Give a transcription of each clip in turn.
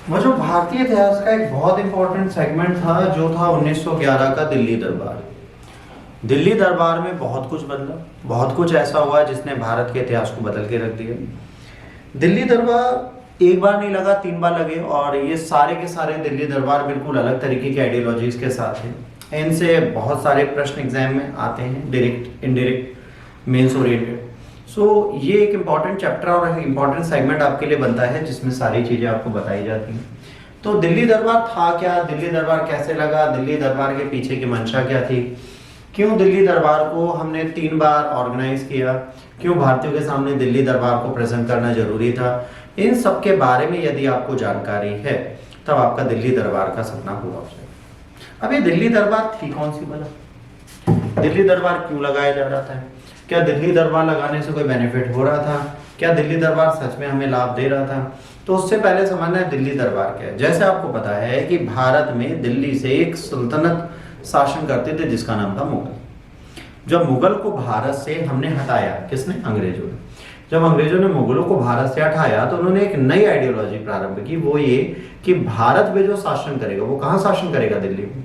वो जो भारतीय इतिहास का एक बहुत इंपॉर्टेंट सेगमेंट था जो था 1911 का दिल्ली दरबार। दिल्ली दरबार में बहुत कुछ बदला, बहुत कुछ ऐसा हुआ जिसने भारत के इतिहास को बदल के रख दिया। दिल्ली दरबार एक बार नहीं लगा, 3 बार लगे, और ये सारे के सारे दिल्ली दरबार बिल्कुल अलग तरीके की आइडियोलॉजीज के साथ हैं। इनसे बहुत सारे प्रश्न एग्जाम में आते हैं, डायरेक्ट, इनडायरेक्ट, मेंस ओरिएंटेड। सो ये एक इम्पॉर्टेंट चैप्टर और इम्पॉर्टेंट सेगमेंट आपके लिए बनता है जिसमें सारी चीज़ें आपको बताई जाती हैं। तो दिल्ली दरबार था क्या, दिल्ली दरबार कैसे लगा, दिल्ली दरबार के पीछे की मंशा क्या थी, क्यों दिल्ली दरबार को हमने 3 बार ऑर्गेनाइज किया, क्यों भारतीयों के सामने दिल्ली दरबार को प्रेजेंट करना जरूरी था, इन सब के बारे में यदि आपको जानकारी है तब आपका दिल्ली दरबार का सपना पूरा हो जाएगा। अब ये दिल्ली दरबार थी कौन सी भला, दिल्ली दरबार क्यों लगाया जा रहा था, क्या दिल्ली दरबार लगाने से कोई बेनिफिट हो रहा था, क्या दिल्ली दरबार सच में हमें लाभ दे रहा था। तो उससे पहले समझना है दिल्ली दरबार क्या है। जैसे आपको पता है कि भारत में दिल्ली से एक सुल्तनत शासन करते थे जिसका नाम था मुगल। जब मुगल को भारत से हमने हटाया, किसने, अंग्रेजों ने, जब अंग्रेजों ने मुगलों को भारत से हटाया तो उन्होंने एक नई आइडियोलॉजी प्रारंभ की, वो ये कि भारत में जो शासन करेगा वो कहाँ शासन करेगा, दिल्ली में।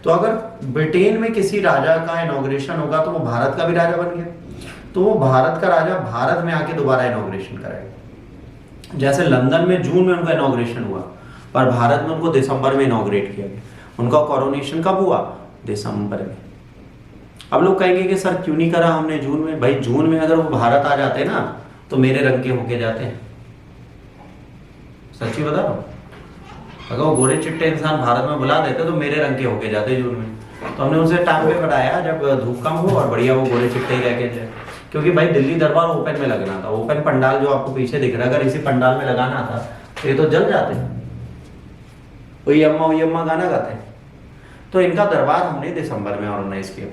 तो अगर ब्रिटेन में किसी राजा का इनॉग्रेशन होगा तो वो भारत का भी राजा बन गया, तो वो भारत का राजा भारत में आके दोबारा इनॉग्रेशन कराएगा। जैसे लंदन में जून में उनका इनॉग्रेशन हुआ, पर भारत में उनको दिसंबर में इनॉग्रेट किया गया। उनका कोरोनेशन कब हुआ, दिसंबर में। अब लोग कहेंगे कि सर क्यों नहीं करा हमने जून में। भाई जून में अगर वो भारत आ जाते ना तो मेरे रंग के होके जाते हैं, सच्ची बता रहा हूँ। अगर वो गोरे चिट्टे इंसान भारत में बुला देते तो मेरे रंग के होके जाते जून में। तो हमने उनसे टाइम पे बढ़ाया जब धूप कम हो और बढ़िया वो गोरे चिट्टे ही रह के जाए, क्योंकि भाई दिल्ली दरबार ओपन में लगना था। ओपन पंडाल जो आपको पीछे दिख रहा है, अगर इसी पंडाल में लगाना था तो ये तो जल जाते। वही अम्मा गाना गाते। तो इनका दरबार हमने दिसंबर में ऑर्गेनाइज किया।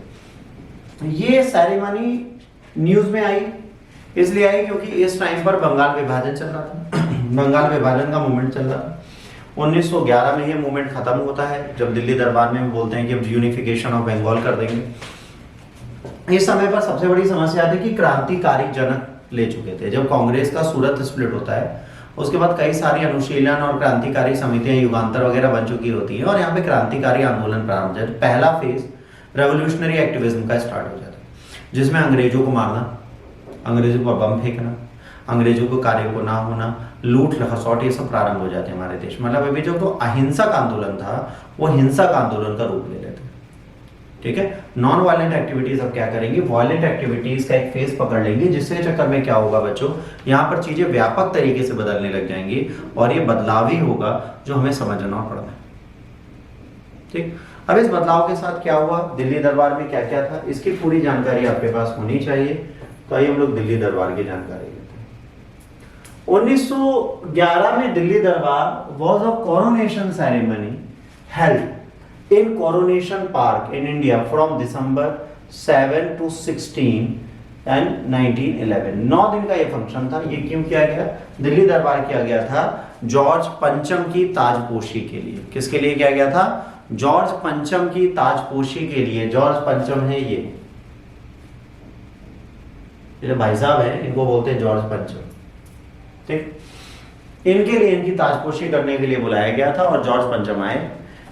ये सेरेमनी न्यूज में आई, इसलिए आई क्योंकि इस टाइम पर बंगाल विभाजन चल रहा था। बंगाल विभाजन का मूवमेंट चल रहा था। 1911 में ये मूवमेंट खत्म होता है, जब दिल्ली दरबार में बोलते हैं कि अब यूनिफिकेशन ऑफ बंगाल कर देंगे। इस समय पर सबसे बड़ी समस्या थी कि क्रांतिकारी जनक ले चुके थे। जब कांग्रेस का सूरत स्प्लिट होता है उसके बाद कई सारी अनुशीलन और क्रांतिकारी समितियां, युगांतर वगैरह बन चुकी होती हैं और यहाँ पे क्रांतिकारी आंदोलन प्रारंभ हो जाता है। पहला फेज रेवोल्यूशनरी एक्टिविज्म का स्टार्ट हो जाता है, जिसमें अंग्रेजों को मारना, अंग्रेजों पर बम फेंकना, अंग्रेजों को कार्य को ना होना, लूट खसौट, ये सब प्रारंभ हो जाते हैं हमारे देश में। मतलब अभी जो तो अहिंसक आंदोलन था वो हिंसक आंदोलन का रूप ले लेते हैं। ठीक है, नॉन वायलेंट एक्टिविटीज अब क्या करेंगी, वायलेंट एक्टिविटीज का एक फेज पकड़ लेंगे, जिसके चक्कर में क्या होगा बच्चों, यहाँ पर चीजें व्यापक तरीके से बदलने लग जाएंगी और ये बदलाव ही होगा जो हमें समझना पड़ता है। ठीक, अब इस बदलाव के साथ क्या हुआ, दिल्ली दरबार में क्या क्या था, इसकी पूरी जानकारी आपके पास होनी चाहिए। तो आइए हम लोग दिल्ली दरबार की जानकारी लेते हैं। 1911 में दिल्ली दरबार was a coronation ceremony held in Coronation Park in India from December 7 to 16 and 1911। 9 दिन का ये फंक्शन था। ये क्यों किया गया, दिल्ली दरबार किया गया था जॉर्ज पंचम की ताजपोशी के लिए। किसके लिए किया गया था, जॉर्ज पंचम की ताजपोशी के लिए। जॉर्ज पंचम है ये जो भाई साहब है, इनको बोलते हैं जॉर्ज पंचम। ठीक, इनके लिए, इनकी ताजपोशी करने के लिए बुलाया गया था और जॉर्ज पंचम आए।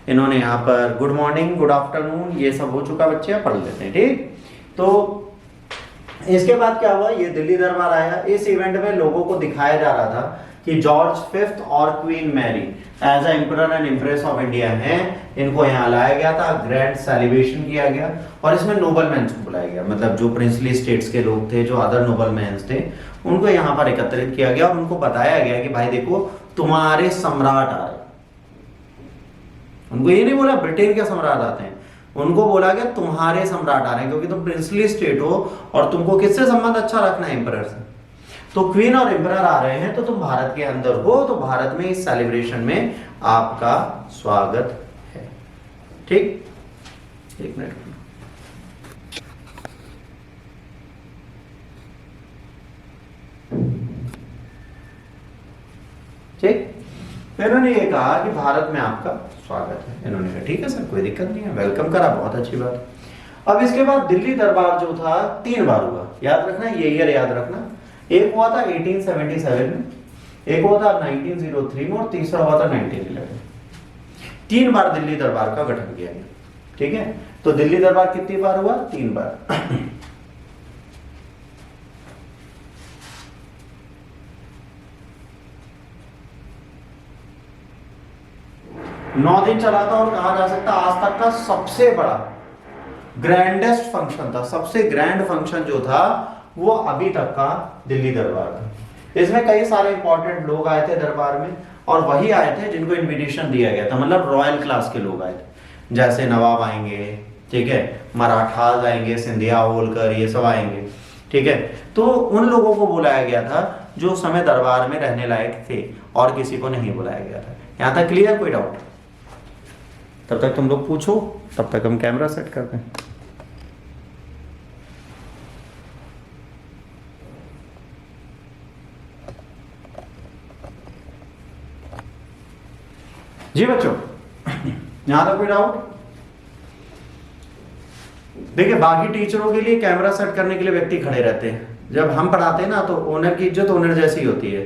इन्होंने यहाँ पर गुड मॉर्निंग, गुड आफ्टरनून, ये सब हो चुका, बच्चे पढ़ लेते हैं। ठीक, तो इसके बाद क्या हुआ, ये दिल्ली दरबार आया। इस इवेंट में लोगों को दिखाया जा रहा था कि जॉर्ज फिफ्थ और queen Mary as a emperor and empress of India हैं। इनको यहाँ लाया गया था, ग्रैंड सेलिब्रेशन किया गया और इसमें नोबलमैन्स को बुलाया गया। मतलब जो प्रिंसली स्टेट्स के लोग थे, जो अदर नोबलमैन्स थे, उनको यहाँ पर एकत्रित किया गया और उनको बताया गया कि भाई देखो तुम्हारे सम्राट आ रहे। उनको ये नहीं बोला ब्रिटेन के सम्राट आते हैं, उनको बोला गया तुम्हारे सम्राट आ रहे हैं, क्योंकि तुम प्रिंसली स्टेट हो और तुमको किससे संबंध अच्छा रखना है, एम्परर से। तो क्वीन और एम्परर आ रहे हैं तो तुम भारत के अंदर हो, तो भारत में इस सेलिब्रेशन में आपका स्वागत है। ठीक, एक मिनट। ठीक, इन्होंने ये कहा कि भारत में आपका स्वागत है। इन्होंने कहा ठीक है सर, कोई दिक्कत नहीं है, वेलकम करा, बहुत अच्छी बात। अब इसके बाद दिल्ली दरबार जो था 3 बार हुआ, याद रखना, ये ईयर याद रखना। एक हुआ था 1877 में, एक हुआ था 1903 में, और तीसरा हुआ था 1911। 3 बार दिल्ली दरबार का गठन किया गया। ठीक है, तो दिल्ली दरबार कितनी बार हुआ? 3 बार। 9 दिन चला था, और कहा जा सकता आज तक का सबसे बड़ा ग्रैंडेस्ट फंक्शन था। सबसे ग्रैंड फंक्शन जो था वो अभी तक का दिल्ली दरबार था। इसमें कई सारे इंपॉर्टेंट लोग आए थे दरबार में, और वही आए थे जिनको इनविटेशन दिया गया था, मतलब रॉयल क्लास के लोग आए थे। जैसे नवाब आएंगे, ठीक है, मराठास आएंगे, सिंधिया होलकर, ये सब आएंगे। ठीक है, तो उन लोगों को बुलाया गया था जो उस समय दरबार में रहने लायक थे, और किसी को नहीं बुलाया गया था। यहां तक क्लियर? कोई डाउट? तब तक तुम लोग पूछो, तब तक हम कैमरा सेट करते हैं। जी बच्चों, यहां तक कोई डाउट? देखिए, बाकी टीचरों के लिए कैमरा सेट करने के लिए व्यक्ति खड़े रहते हैं। जब हम पढ़ाते हैं ना, तो ओनर की इज्जत ओनर जैसी होती है।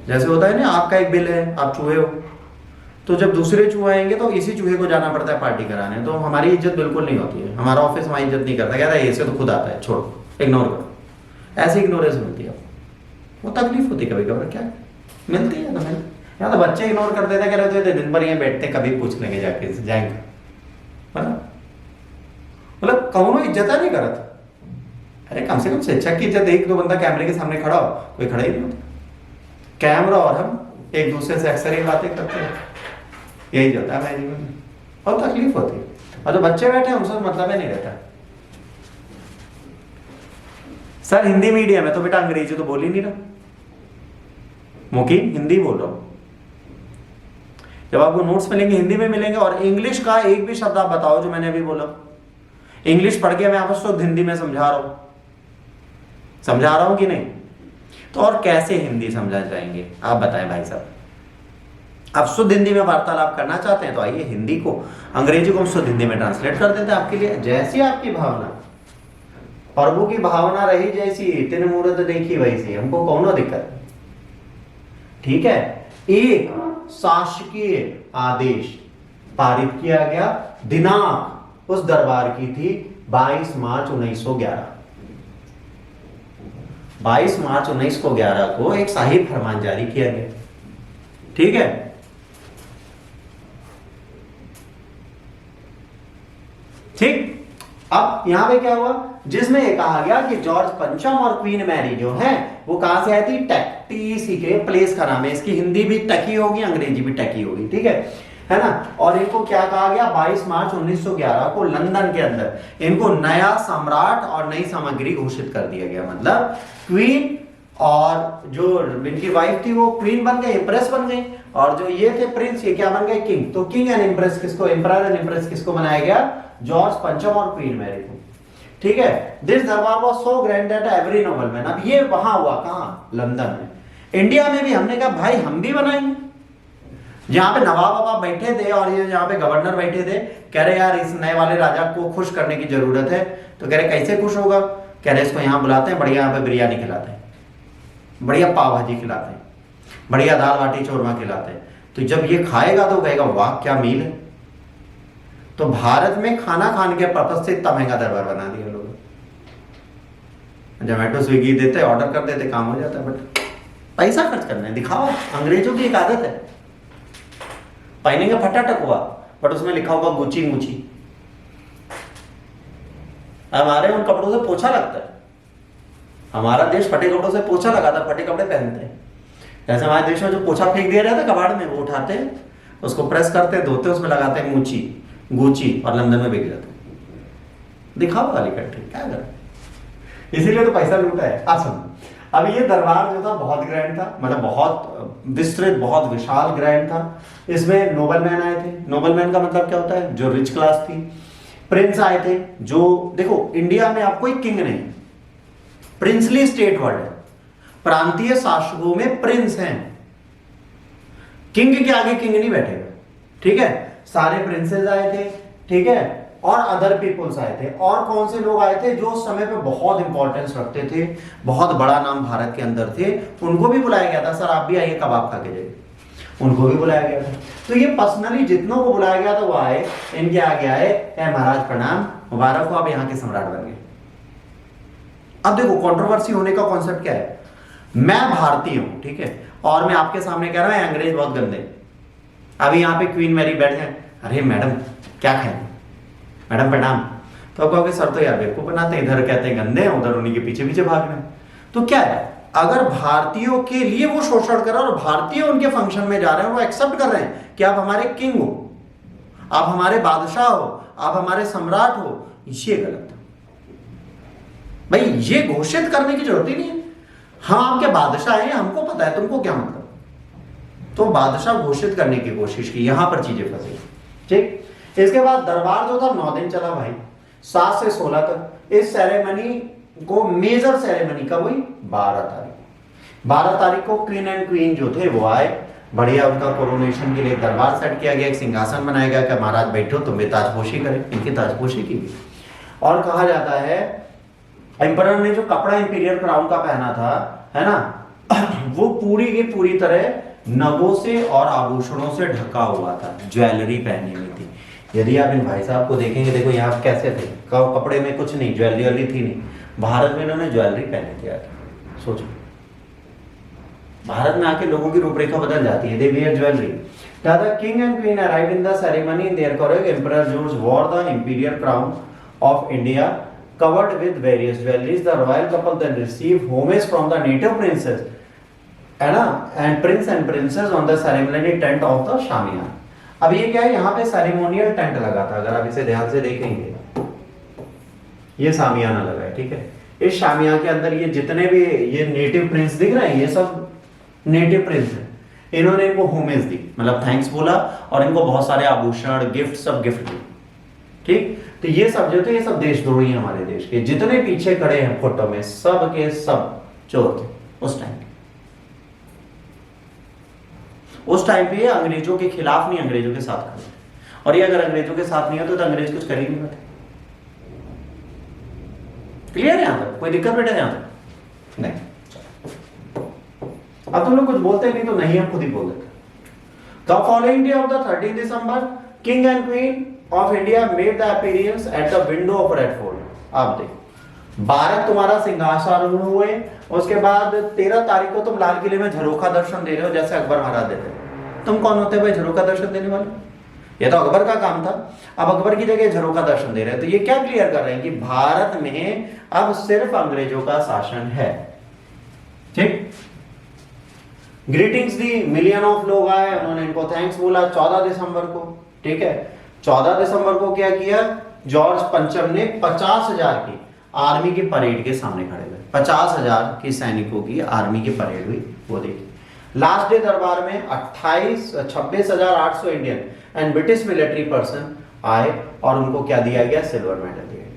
जैसे होता है ना, आपका एक बिल है, आप चूहे हो, तो जब दूसरे चूहे आएंगे तो इसी चूहे को जाना पड़ता है पार्टी कराने। तो हमारी इज्जत बिल्कुल नहीं होती है, हमारा ऑफिस हमारी इज्जत नहीं करता, कहता है ऐसे तो खुद आता है, छोड़ो, इग्नोर करो। ऐसे इग्नोरेंस मिलती है, वो तकलीफ होती है कभी कभार, क्या मिलती है ना मिलती। यहाँ तो बच्चे इग्नोर कर देते, कह रहे थे दिन भर यहाँ बैठते, कभी पूछ लेंगे जाके जाएंगे, मतलब कौन इज्जत नहीं करता। अरे कम से कम शिक्षक की इज्जत, एक दो बंदा कैमरे के सामने खड़ा हो, कोई खड़ा ही नहीं होता। कैमरा और हम एक दूसरे से अक्सर ही बातें करते हैं, यही होता है जीवन में, और तकलीफ होती है। और जो बच्चे बैठे हैं उनसे मतलब ही नहीं रहता। सर हिंदी मीडियम है तो बेटा अंग्रेजी तो बोल ही नहीं रहा, मुकीम हिंदी बोल रहा हूं। जब आपको नोट्स मिलेंगे हिंदी में मिलेंगे, और इंग्लिश का एक भी शब्द आप बताओ जो मैंने अभी बोला। इंग्लिश पढ़ के मैं आपको शुद्ध हिंदी में समझा रहा हूं कि नहीं? तो और कैसे हिंदी समझा जाएंगे आप बताएं भाई साहब। आप शुद्ध हिंदी में वार्तालाप करना चाहते हैं तो आइए, हिंदी को अंग्रेजी को हम शुद्ध हिंदी में ट्रांसलेट कर देते हैं आपके लिए, जैसी आपकी भावना। प्रभु की भावना रही जैसी, तिन मूर्त देखी वैसी, हमको कौनो दिक्कत। ठीक है, एक शासकीय आदेश पारित किया गया, दिनांक उस दरबार की थी 22 मार्च 1911। 22 मार्च 1911 को एक शाही फरमान जारी किया गया। ठीक है, ठीक। अब यहां पे क्या हुआ, जिसमें ये कहा गया कि जॉर्ज पंचम और क्वीन मैरी जो है वो कहां से आई थी? टक, टी के प्लेस का नाम है। इसकी हिंदी भी टकी होगी, अंग्रेजी भी टकी होगी, ठीक है ना। और इनको क्या कहा गया? 22 मार्च 1911 को लंदन के अंदर इनको नया सम्राट और नई सामग्री घोषित कर दिया गया। मतलब क्वीन और जो इनकी वाइफ थी वो क्वीन बन गई, इंप्रेस बन गई, और जो ये थे प्रिंस, ये क्या बन गए? किंग। तो किंग एंड इंप्रेस किसको, एम्परर एंड इंप्रेस किसको बनाया गया? जॉर्ज पंचम और क्वीन मैरी को। ठीक है, दिस दरबार was so grand that every nobleman. अब ये वहां हुआ, कहां? लंदन में। इंडिया में भी हमने कहा भाई हम भी बनाएंगे। जहां पे नवाब बाबा बैठे थे और ये जहां पे गवर्नर बैठे थे, कह रहे यार इस नए वाले राजा को खुश करने की जरूरत है। तो कह रहे कैसे खुश होगा? कह रहे इसको यहां बुलाते हैं, बढ़िया यहाँ पे बिरयानी खिलाते हैं, बढ़िया पाव भाजी खिलाते हैं, बढ़िया दाल बाटी चूरमा खिलाते हैं। तो जब ये खाएगा तो कहेगा वाह क्या मील है। तो भारत में खाना खाने के पर्पज से इतना महंगा दरबार बना दिया लोग। जोमेटो स्विगी देते, ऑर्डर कर देते, काम हो जाता है। बट पैसा खर्च करना है, दिखाओ। अंग्रेजों की एक आदत है, पहनेंगे फटा टकुआ बट उसमें लिखा होगा गुची मुची। हमारे उन कपड़ों से पोछा लगता है। हमारा देश फटे कपड़ों से पोछा लगाता, फटे कपड़े पहनते हैं। जैसे हमारे देश में जो पोछा फेंक दिया जाता है कबाड़ में, वो उठाते हैं, उसको प्रेस करते हैं, धोते हैं, उसमें लगाते हैं मुची, गुची, और लंदन में बिक जाते हैं। दिखाओ वाली कंट्री, क्या करें? इसीलिए तो पैसा लूटा है। सुन, अब ये दरबार जो था बहुत ग्रैंड था, मतलब बहुत विस्तृत, बहुत विशाल ग्रैंड था। इसमें नोबलमैन आए थे। नोबलमैन का मतलब क्या होता है? जो रिच क्लास थी। प्रिंस आए थे, जो देखो इंडिया में आपको एक किंग नहीं, प्रिंसली स्टेट वर्ड है। प्रांतीय शासकों में प्रिंस हैं, किंग के आगे किंग नहीं बैठेगा। ठीक है, सारे प्रिंसेस आए थे। ठीक है, और अदर पीपुल्स आए थे। और कौन से लोग आए थे जो उस समय पे बहुत इंपॉर्टेंस रखते थे, बहुत बड़ा नाम भारत के अंदर थे, उनको भी बुलाया गया था। सर आप भी आइए कबाब खा के जाइए, उनको भी बुलाया गया था। तो ये पर्सनली जितनों को बुलाया गया था वो आए, इनके आगे आए, महाराज प्रणाम, मुबारक हो, आप यहाँ के सम्राट बन गए। अब देखो कंट्रोवर्सी होने का कॉन्सेप्ट क्या है, मैं भारतीय हूं, ठीक है, और मैं आपके सामने कह रहा हूं अंग्रेज बहुत गंदे। अभी यहाँ पे क्वीन मैरी बैठ जाए, अरे मैडम क्या खाएं, मैडम प्रणाम, तो कहोगे सर तो यार बेवकूफ बनाते हैं, इधर कहते हैं गंदे हैं, उधर उन्हीं के पीछे पीछे भाग रहे हैं। तो क्या है, अगर भारतीयों के लिए वो शोषण कर रहे हैं और भारतीय उनके फंक्शन में जा रहे हैं, वो एक्सेप्ट कर रहे हैं कि आप हमारे किंग हो, आप हमारे बादशाह हो, आप हमारे सम्राट हो, ये गलत है भाई। ये घोषित करने की जरूरत ही नहीं है, हम आपके बादशाह हैं, हमको पता है, तुमको क्या मतलब। तो बादशाह घोषित करने की कोशिश की, यहां पर चीजें फंसी। ठीक, इसके बाद दरबार जो था 9 दिन चला भाई, 7 से 16 तक। इस सेरेमनी को मेजर सेरेमनी कब हुई, 12 तारीख को क्वीन एंड क्वीन जो थे वो आए, बढ़िया उनका कोरोनेशन के लिए दरबार सेट किया गया, एक सिंहासन बनाया गया कि महाराज बैठो, तुम्हें ताजपोशी करें, इनकी ताजपोशी की। और कहा जाता है एम्परर ने जो कपड़ा इंपीरियल क्राउन का पहना था, है ना, वो पूरी की पूरी तरह नगों से और आभूषणों से ढका हुआ था, ज्वेलरी पहनी हुई थी। यदि आप इन भाई साहब को देखेंगे, देखो यहाँ कैसे थे, कपड़े में कुछ नहीं, ज्वेलरी थी नहीं। भारत में इन्होंने ज्वेलरी पहने थे यार, सोचो, भारत में आके लोगों की रूपरेखा बदल जाती है, they wear jewellery. The king and queen arrived in the ceremony in their correct. Emperor George wore the imperial crown of India covered with various jewelries. The royal couple then received homage from the native princess and prince and princess on the ceremonial tent of the Shamiyan. अब ये क्या है, यहाँ पे ceremonial tent लगा था, अगर आप इसे ध्यान से देखेंगे, ये शामियाना लगा है, ठीक है। इस शामिया के अंदर ये जितने भी ये नेटिव प्रिंस दिख रहे हैं, ये सब नेटिव प्रिंस है। इन्होंने इनको होमेज दी, मतलब थैंक्स बोला, और इनको बहुत सारे आभूषण, गिफ्ट, सब गिफ्ट दिए, ठीक। तो ये सब जो थे, ये सब देशद्रोही हैं हमारे देश के। जितने पीछे खड़े हैं फोटो में, सब के सब चोर थे उस टाइम। उस टाइम पे अंग्रेजों के खिलाफ नहीं, अंग्रेजों के साथ खड़े। और ये अगर अंग्रेजों के साथ नहीं होते तो अंग्रेज कुछ कर ही नहीं पाते। क्लियर है यहां तक, कोई दिक्कत बेटा यहां तक नहीं। अब तुम लोग कुछ बोलते नहीं तो नहीं, हम खुद ही बोल देते। The following day of the 13th December, King and Queen of India made the appearance at the window of Red Fort. आप देखो, 12 तुम्हारा सिंहासन हुए, उसके बाद 13 तारीख को तुम लाल किले में झरोखा दर्शन दे रहे हो, जैसे अकबर महाराज देते। तुम कौन होते भाई झरोखा दर्शन देने वाले? ये तो अकबर का काम था। अब अकबर की जगह झरोखा दर्शन दे रहे हैं, तो ये क्या क्लियर कर रहे हैं कि भारत में अब सिर्फ अंग्रेजों का शासन है, ठीक। ग्रीटिंग्स दी, मिलियन ऑफ लोग आए, उन्होंने इनको थैंक्स बोला 14 दिसंबर को, ठीक है। 14 दिसंबर को क्या किया, जॉर्ज पंचम ने 50,000 की आर्मी की परेड के सामने खड़े हुए, 50,000 की सैनिकों की आर्मी की परेड हुई, वो देखी। लास्ट डे दरबार में 26,800 Indian and British military person आए, और उनको क्या दिया गया, सिल्वर मेडल दिया गया।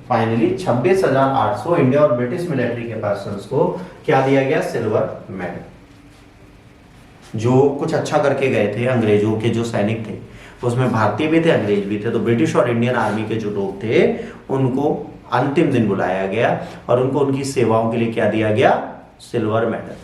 फाइनली 26,800 इंडिया और ब्रिटिश मिलिट्री के पर्सन को क्या दिया गया, सिल्वर मेडल। जो कुछ अच्छा करके गए थे, अंग्रेजों के जो सैनिक थे, उसमें भारतीय भी थे, अंग्रेज भी थे, तो ब्रिटिश और इंडियन आर्मी के जो लोग थे, उनको अंतिम दिन बुलाया गया और उनको उनकी सेवाओं के लिए क्या दिया गया, सिल्वर मेडल।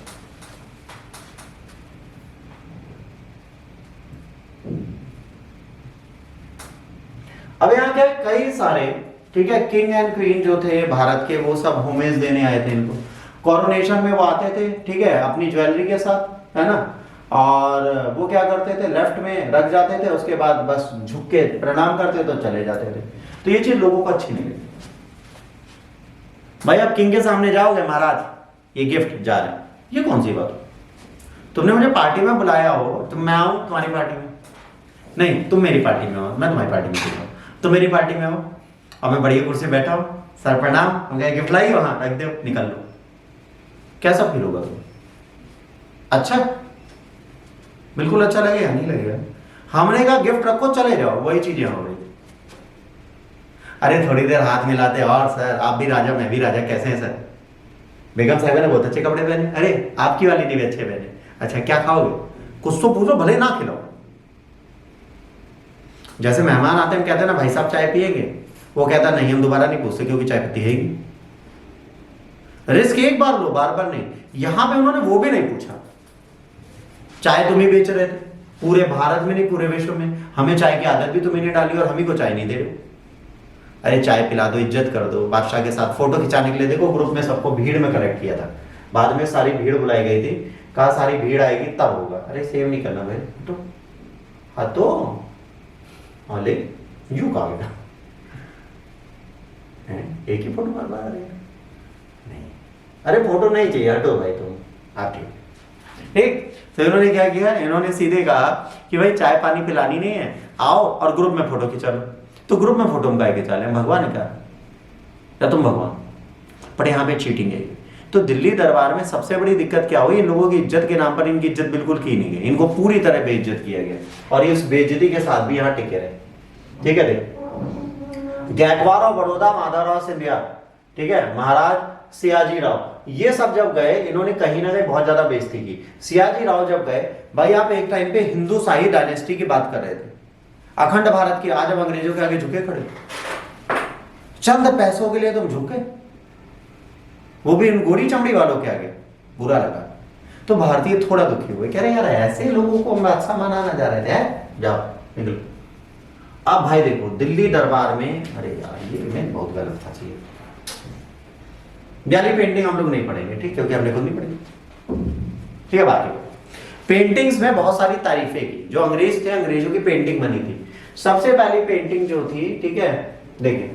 अब यहाँ क्या, कई सारे, ठीक है, किंग एंड क्वीन जो थे भारत के, वो सब होमेज देने आए थे इनको। कोरोनेशन में वो आते थे, ठीक है, अपनी ज्वेलरी के साथ, है ना, और वो क्या करते थे, लेफ्ट में रख जाते थे, उसके बाद बस झुक के प्रणाम करते तो चले जाते थे। तो ये चीज लोगों को अच्छी नहीं लगी। भाई आप किंग के सामने जाओगे, महाराज ये गिफ्ट जा रहे हैं, ये कौन सी बात? तुमने मुझे पार्टी में बुलाया हो, तो मैं आऊं तुम्हारी पार्टी में? नहीं, तुम मेरी पार्टी में हो, मैं तुम्हारी पार्टी में हूं। तुम मेरी पार्टी में हो और मैं बढ़िया कुर्सी बैठा हूं, सर प्रणाम, हम कहे गिफ्ट लाई, वहां रख दो, निकल लो, कैसा फील होगा तुम्हें? अच्छा, बिल्कुल अच्छा लगेगा? नहीं लगेगा। हमने कहा गिफ्ट रखो, चले जाओ, वही चीजें हो गई। अरे थोड़ी देर हाथ मिलाते, और सर आप भी राजा, मैं भी राजा, कैसे हैं सर? बेगम साहिबा ने बहुत अच्छे कपड़े पहने, अरे आपकी वाली ने भी अच्छे पहने। अच्छा क्या खाओगे? कुछ तो पूछो, भले ना खिलाओ। जैसे मेहमान आते हैं, हम कहते हैं ना भाई साहब चाय पिएंगे, वो कहता नहीं हम दोबारा नहीं पूछते क्योंकि चाय पत्ती है ही। रिस्क एक बार लो, बार बार नहीं। यहां पे उन्होंने वो भी नहीं पूछा, चाय तुम ही बेच रहे थे, पूरे भारत में नहीं पूरे विश्व में, हमें चाय की आदत भी तुम्हें नहीं डाली और हम ही को चाय नहीं दे रहे। अरे चाय पिला दो, इज्जत कर दो। बादशाह के साथ फोटो खिंचाने के लिए देखो ग्रुप में सबको भीड़ में कलेक्ट किया था, बाद में सारी भीड़ बुलाई गई थी, कहा सारी भीड़ आएगी तब होगा। अरे सेव नहीं करना भाई, तो हाँ तो हाँ ले यू कहा बेटा, एक ही फोटो बार बार नहीं, अरे फोटो नहीं चाहिए, हटो भाई तुम आप ठीक। तो इन्होंने क्या किया, इन्होंने सीधे कहा कि भाई चाय पानी पिलानी नहीं है, आओ और ग्रुप में फोटो खिंचा लो। तो ग्रुप में फोटो हम गाय के चाले, भगवान का या तुम भगवान, पर यहाँ पे चीटिंग है। तो दिल्ली दरबार में सबसे बड़ी दिक्कत क्या हुई, इन लोगों की इज्जत के नाम पर इनकी इज्जत बिल्कुल की नहीं गई, इनको पूरी तरह बेइज्जत किया गया और इस बेइज्जती के साथ भी यहाँ टिके रहे। ठीक है, देख गायकवाड़ ऑफ बड़ौदा, माधवराव सिंधिया, ठीक है, महाराज सियाजी राव, ये सब जब गए इन्होंने कहीं ना कहीं बहुत ज्यादा बेइज्जती की। सियाजी राव जब गए, भाई आप एक टाइम पे हिंदू शाही डायनेस्टी की बात कर रहे थे, अखंड भारत की, आज हम अंग्रेजों के आगे झुके खड़े, चंद पैसों के लिए तुम झुके, वो भी इन गोरी चमड़ी वालों के आगे, बुरा लगा। तो भारतीय थोड़ा दुखी हुए, कह रहे यार ऐसे लोगों को हम अच्छा मनाना जा रहे थे, जाओ निकलो। अब भाई देखो दिल्ली दरबार में, अरे यार ये इमेज बहुत गलत था, चाहिए वाली पेंटिंग हम लोग नहीं पढ़ेंगे, ठीक, क्योंकि हमने खुद नहीं पढ़ी, ठीक है। बाकी पेंटिंग्स में बहुत सारी तारीफें की, जो अंग्रेज थे अंग्रेजों की पेंटिंग बनी थी। सबसे पहली पेंटिंग जो थी, ठीक है, देखिए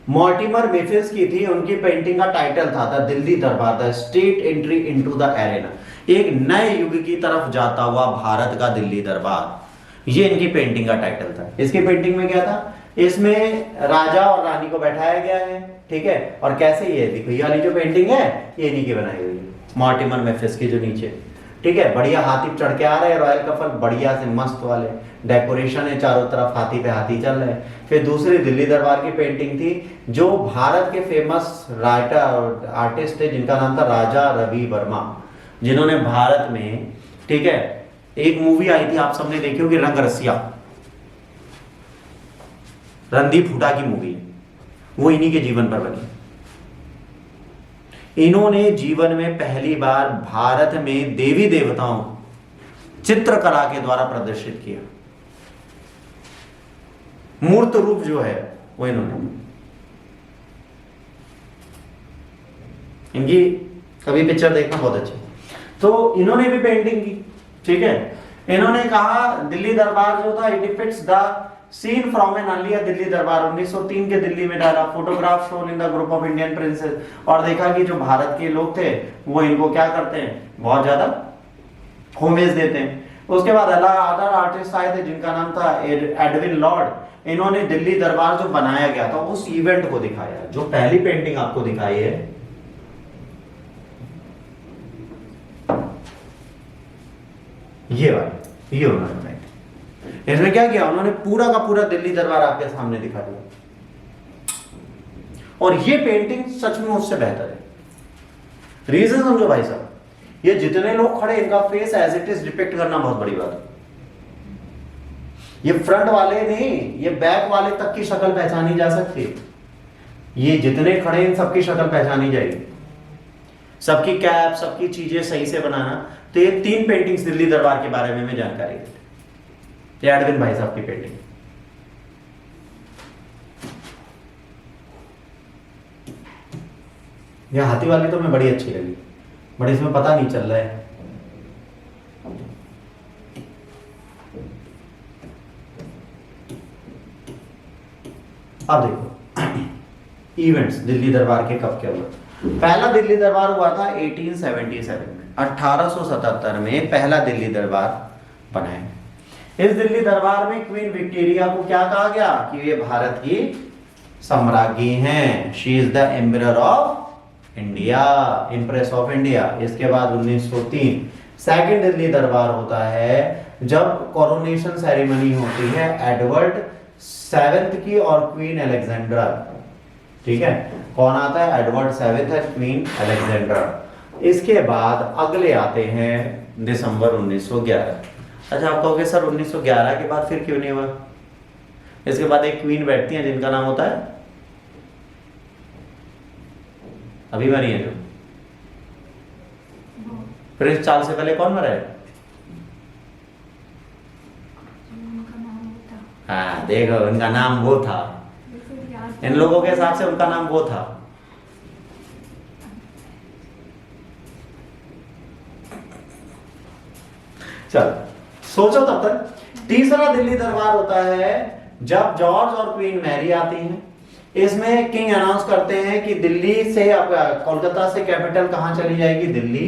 मॉर्टिमर मेफिस की थी, उनकी पेंटिंग का टाइटल था द दिल्ली दरबार, the state entry into the arena, एक नए युग की तरफ जाता हुआ भारत का दिल्ली दरबार, ये इनकी पेंटिंग का टाइटल था। इसकी पेंटिंग में क्या था, इसमें राजा और रानी को बैठाया गया है, ठीक है, और कैसे ये देखो ये वाली जो पेंटिंग है ये इन्हीं की बनाई हुई है, मॉर्टिमर मेफिस की जो नीचे, ठीक है, बढ़िया हाथी चढ़ के आ रहे हैं, रॉयल कफल बढ़िया से मस्त वाले डेकोरेशन है, चारों तरफ हाथी पे हाथी चल रहे हैं। फिर दूसरी दिल्ली दरबार की पेंटिंग थी, जो भारत के फेमस राइटर आर्टिस्ट थे जिनका नाम था राजा रवि वर्मा, जिन्होंने भारत में, ठीक है, एक मूवी आई थी आप सबने देखी होगी रंग रसिया, रणदीप हुड्डा की मूवी, वो इन्हीं के जीवन पर बनी। इन्होंने जीवन में पहली बार भारत में देवी देवताओं चित्रकला के द्वारा प्रदर्शित किया, मूर्त रूप जो है वो इन्होंने, इनकी कभी पिक्चर देखना बहुत अच्छी। तो इन्होंने भी पेंटिंग की, ठीक है। इन्होंने कहा दिल्ली दरबार जो था, it depicts the scene from an earlier Delhi Durbar, 1903 के दिल्ली में डाला, photograph shown in the group of Indian princes, और देखा कि जो भारत के लोग थे वो इनको क्या करते हैं, बहुत ज्यादा होमेज देते हैं। उसके बाद अदर आर्टिस्ट आए थे जिनका नाम था एडविन लॉर्ड, इन्होंने दिल्ली दरबार जो बनाया गया था उस इवेंट को दिखाया। जो पहली पेंटिंग आपको दिखाई है ये वाली, ये उन्होंने बनाई। इसमें क्या किया, उन्होंने पूरा का पूरा दिल्ली दरबार आपके सामने दिखा दिया, और ये पेंटिंग सच में उससे बेहतर है। रीजन समझो भाई साहब, ये जितने लोग खड़े इनका face as it is depict करना बहुत बड़ी बात है। ये फ्रंट वाले नहीं, ये बैक वाले तक की शक्ल पहचानी जा सकती है। ये जितने खड़े इन सबकी शक्ल पहचानी जाएगी, सबकी कैप, सबकी चीजें सही से बनाना। तो ये 3 पेंटिंग्स दिल्ली दरबार के बारे में मैं जानकारी दी, एडविन भाई साहब की पेंटिंग। यह हाथी वाली तो मैं बड़ी अच्छी लगी, बट इसमें पता नहीं चल रहा है। अब देखो इवेंट्स दिल्ली दरबार के कब क्या हुआ। पहला दिल्ली दरबार हुआ था 1877 में, 1877 में पहला दिल्ली दरबार बनाया। इस दिल्ली दरबार में क्वीन विक्टोरिया को क्या कहा गया कि ये भारत की सम्राज्ञी हैं, she is the emperor of India, impress of India. इसके बाद 1903 सेकंड दिल्ली दरबार होता है, जब कोरोनेशन सेरेमनी होती है एडवर्ड 7th की और क्वीन अलेक्जेंड्रा, ठीक है। कौन आता है, एडवर्ड 7th है, क्वीन अलेक्जेंड्रा। इसके बाद अगले आते हैं दिसंबर 1911। अच्छा, आप कहोगे सर 1911 के बाद फिर क्यों नहीं हुआ? इसके बाद एक क्वीन बैठती है जिनका नाम होता है, अभी मरी है जो, प्रिंस चार्ल्स से पहले कौन मरा है? हाँ देखो, उनका नाम वो था, इन लोगों के हिसाब से उनका नाम वो था। चल सोचो तब तक। तीसरा दिल्ली दरबार होता है जब जॉर्ज और क्वीन मैरी आती हैं। इसमें किंग अनाउंस करते हैं कि दिल्ली से, कोलकाता से कैपिटल कहां चली जाएगी? दिल्ली।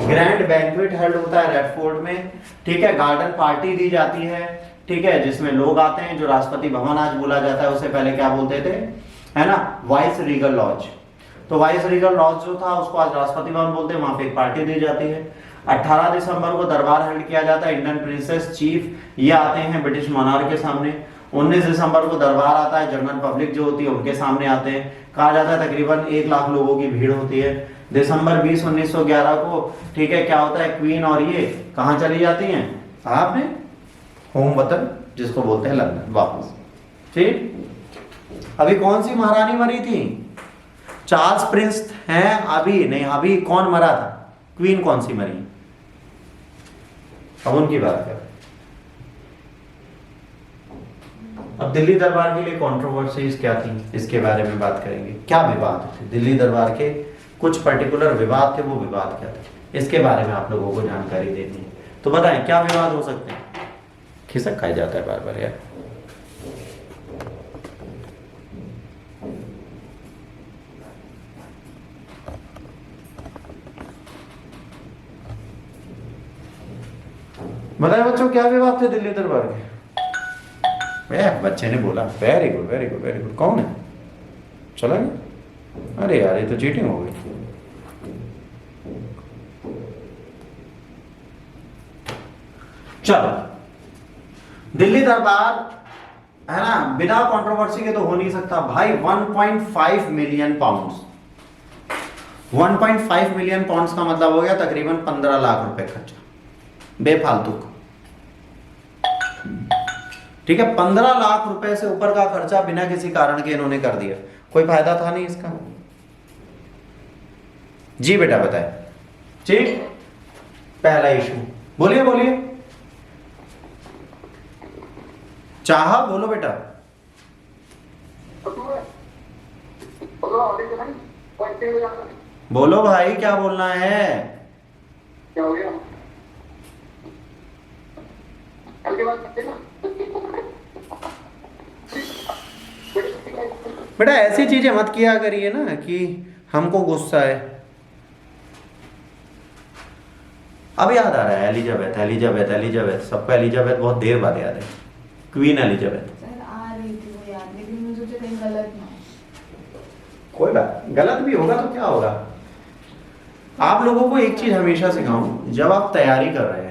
ग्रैंड बैंक्वेट हेल्ड होता है रेड फोर्ट में, ठीक है। गार्डन पार्टी दी जाती है, ठीक है, जिसमें लोग आते हैं। जो राष्ट्रपति भवन आज बोला जाता है उसे पहले क्या बोलते थे, है ना, वाइस रीगल लॉज। तो वाइस रीगल लॉज जो था उसको आज राष्ट्रपति भवन बोलते हैं। वहां पे एक पार्टी दी जाती है। 18 दिसंबर को दरबार हेल्ड किया जाता है। इंडियन प्रिंसेस चीफ ये आते हैं ब्रिटिश मोनार्क के सामने। 19 दिसंबर को दरबार आता है। जनरल पब्लिक जो होती है उनके सामने आते हैं। कहा जाता है तकरीबन 1 लाख लोगों की भीड़ होती है। दिसंबर 20, 1911 को, ठीक है, क्या होता है, क्वीन और ये कहां चली जाती हैं? आपने होम वतन जिसको बोलते हैं लंदन वापस। ठीक, अभी कौन सी महारानी मरी थी? चार्ल्स प्रिंस हैं अभी नहीं, अभी कौन मरा था? क्वीन कौन सी मरी? अब उनकी बात करें। अब दिल्ली दरबार के लिए कंट्रोवर्सीज क्या थी, इसके बारे में बात करेंगे। क्या विवाद थे दिल्ली दरबार के? कुछ पर्टिकुलर विवाद थे, वो विवाद क्या थे इसके बारे में आप लोगों को जानकारी देनी है। तो बताएं क्या विवाद हो सकते हैं? खिसक खाया जाता है बार बार यार। बताए बच्चों क्या विवाद थे दिल्ली दरबार के? बच्चे ने बोला very good very good very good. कौन है? चला गया? अरे यार ये तो चीटिंग हो गई। चलो, दिल्ली दरबार है ना, बिना कंट्रोवर्सी के तो हो नहीं सकता भाई। 1.5 मिलियन पाउंड्स, 1.5 मिलियन पाउंड्स का मतलब हो गया तकरीबन 15 लाख रुपए खर्चा बेफालतू का, ठीक है। 15 लाख रुपए से ऊपर का खर्चा बिना किसी कारण के इन्होंने कर दिया। कोई फायदा था नहीं इसका। जी बेटा बताए। ठीक, पहला इशू बोलिए बोलिए, चाहा बोलो बेटा। बोलो भाई क्या बोलना है? क्या हो गया? बेटा ऐसी चीजें मत किया करिए ना कि हमको गुस्सा है। अब याद आ रहा है एलिजाबेथ एलिजाबेथ एलिजाबेथ, सबको एलिजाबेथ बहुत देर बाद याद है। क्वीन एलिजाबेथ सर आ रही थी वो याद, लेकिन मैं सोचा कहीं गलत ना हो। कोई बात, गलत भी होगा तो क्या होगा। आप लोगों को एक चीज हमेशा सिखाऊं, जब आप तैयारी कर रहे हैं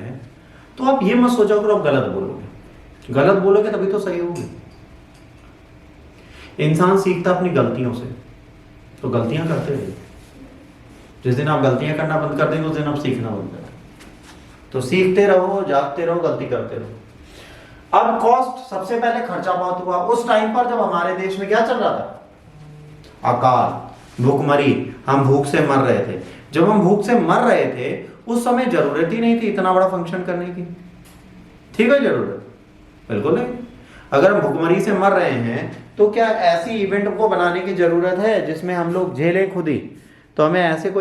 तो आप ये मत सोचो कि आप गलत बोलोगे। गलत बोलोगे तभी तो सही होगी। इंसान सीखता अपनी गलतियों से, तो गलतियां करते रहिए। जिस दिन आप गलतियां करना बंद कर देंगे उस दिन आप सीखना बंद कर देंगे। तो सीखते रहो, जागते रहो, गलती करते रहो। अब कॉस्ट, सबसे पहले खर्चा बहुत हुआ उस टाइम पर जब हमारे देश में क्या चल रहा था? अकाल, भूखमरी, हम भूख से मर रहे थे। जब हम भूख से मर रहे थे उस समय जरूरत ही नहीं थी इतना बड़ा फंक्शन करने की। ठीक है, जरूरत बिल्कुल नहीं। अगर हम भूखमरी से मर रहे हैं तो क्या ऐसी इवेंट को बनाने की जरूरत है जिसमें हम लोग झेले खुद ही? तो हमें ऐसे कोई